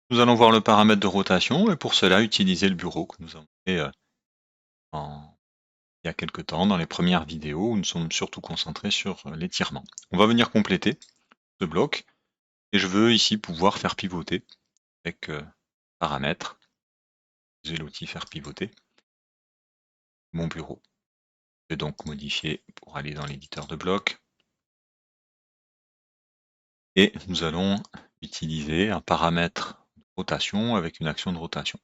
Nous allons voir le paramètre de rotation et pour cela utiliser le bureau que nous avons fait il y a quelque temps dans les premières vidéos où nous sommes surtout concentrés sur l'étirement. On va venir compléter ce bloc et je veux ici pouvoir faire pivoter avec paramètres. J'ai l'outil faire pivoter mon bureau. Je vais donc modifier pour aller dans l'éditeur de blocs et nous allons utiliser un paramètre de rotation avec une action de rotation.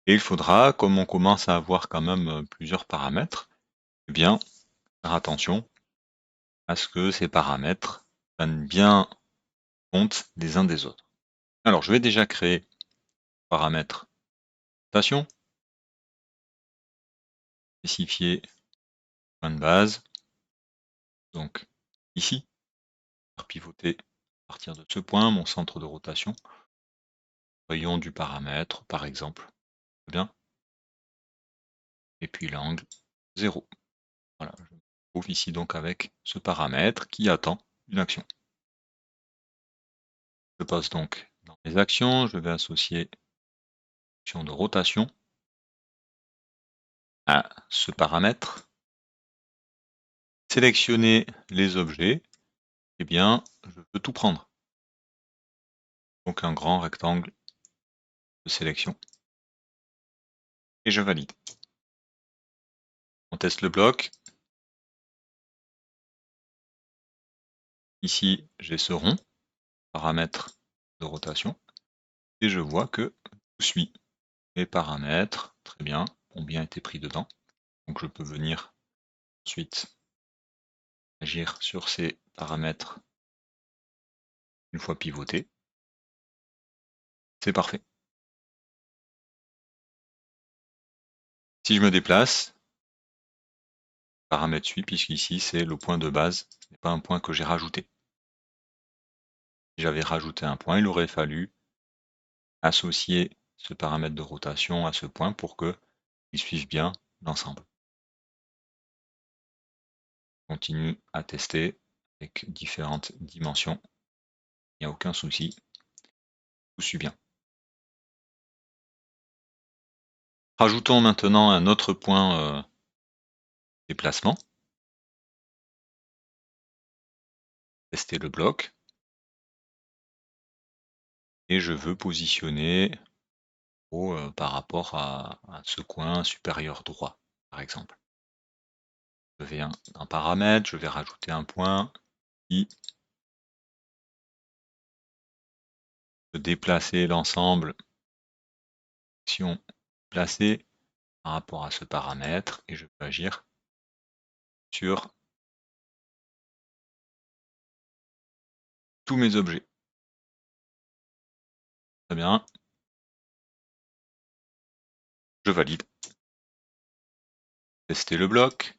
Et il faudra, comme on commence à avoir quand même plusieurs paramètres, eh bien, faire attention à ce que ces paramètres prennent bien compte les uns des autres. Alors, je vais déjà créer paramètre rotation, spécifier point de base, donc ici, faire pivoter à partir de ce point mon centre de rotation, rayon du paramètre par exemple, bien, et puis l'angle 0. Voilà, je me trouve ici donc avec ce paramètre qui attend une action. Je passe donc dans les actions, je vais associer l'action de rotation à ce paramètre, sélectionner les objets, eh bien, je peux tout prendre. Donc un grand rectangle de sélection. Et je valide. On teste le bloc. Ici, j'ai ce rond, paramètre de rotation. Et je vois que tout suit. Les paramètres, très bien, ont bien été pris dedans. Donc je peux venir ensuite agir sur ces paramètres une fois pivotés. C'est parfait. Si je me déplace, le paramètre suit, puisqu'ici c'est le point de base, ce n'est pas un point que j'ai rajouté. Si j'avais rajouté un point, il aurait fallu associer ce paramètre de rotation à ce point pour qu'il suive bien l'ensemble. Continue à tester avec différentes dimensions. Il n'y a aucun souci. Tout suit bien. Rajoutons maintenant un autre point déplacement. Tester le bloc. Et je veux positionner par rapport à ce coin supérieur droit, par exemple. Je vais un paramètre, je vais rajouter un point qui peut déplacer l'ensemble, action placée par rapport à ce paramètre, et je peux agir sur tous mes objets. Très bien. Je valide. Tester le bloc.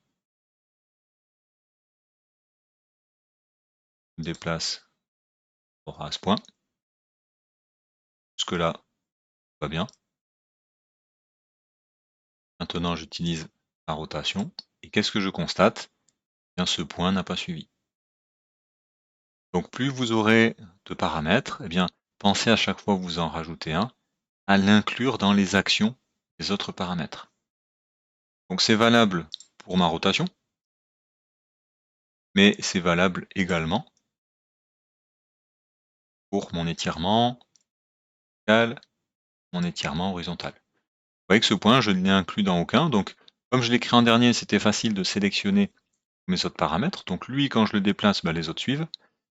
Je déplace à ce point. Jusque-là, tout va bien. Maintenant, j'utilise la rotation. Et qu'est-ce que je constate? Eh bien, ce point n'a pas suivi. Donc, plus vous aurez de paramètres, eh bien, pensez à chaque fois que vous en rajoutez un, à l'inclure dans les actions des autres paramètres. Donc, c'est valable pour ma rotation, mais c'est valable également pour mon étirement vertical, mon étirement horizontal. Vous voyez que ce point, je ne l'ai inclus dans aucun. Donc, comme je l'ai créé en dernier, c'était facile de sélectionner mes autres paramètres. Donc, lui, quand je le déplace, les autres suivent.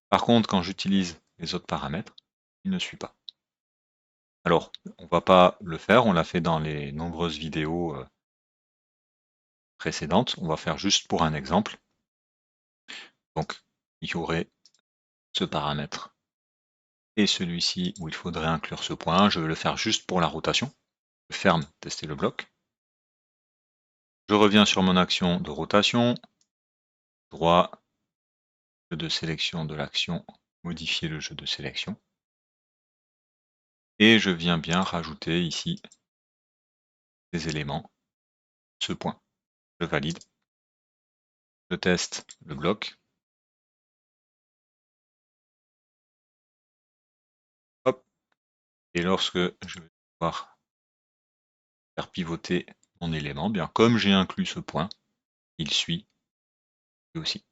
Par contre, quand j'utilise les autres paramètres, il ne suit pas. Alors, on ne va pas le faire, on l'a fait dans les nombreuses vidéos précédentes. On va faire juste pour un exemple. Donc, il y aurait ce paramètre et celui-ci où il faudrait inclure ce point. Je vais le faire juste pour la rotation. Je ferme, tester le bloc. Je reviens sur mon action de rotation. Droit, jeu de sélection de l'action, modifier le jeu de sélection. Et je viens bien rajouter ici des éléments, ce point. Je valide. Je teste le bloc. Hop. Et lorsque je vais pouvoir faire pivoter mon élément, bien comme j'ai inclus ce point, il suit lui aussi.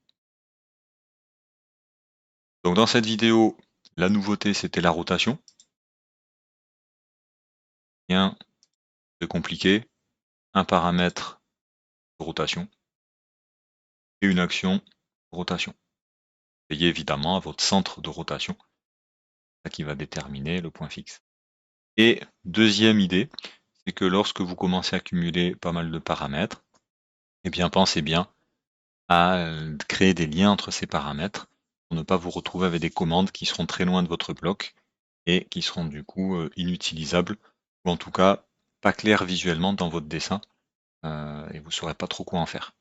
Donc dans cette vidéo, la nouveauté c'était la rotation. Rien de compliqué, un paramètre de rotation et une action de rotation. Veillez évidemment à votre centre de rotation, ça qui va déterminer le point fixe. Et deuxième idée, c'est que lorsque vous commencez à cumuler pas mal de paramètres, eh bien pensez bien à créer des liens entre ces paramètres pour ne pas vous retrouver avec des commandes qui seront très loin de votre bloc et qui seront du coup inutilisables, ou en tout cas pas claires visuellement dans votre dessin, et vous ne saurez pas trop quoi en faire.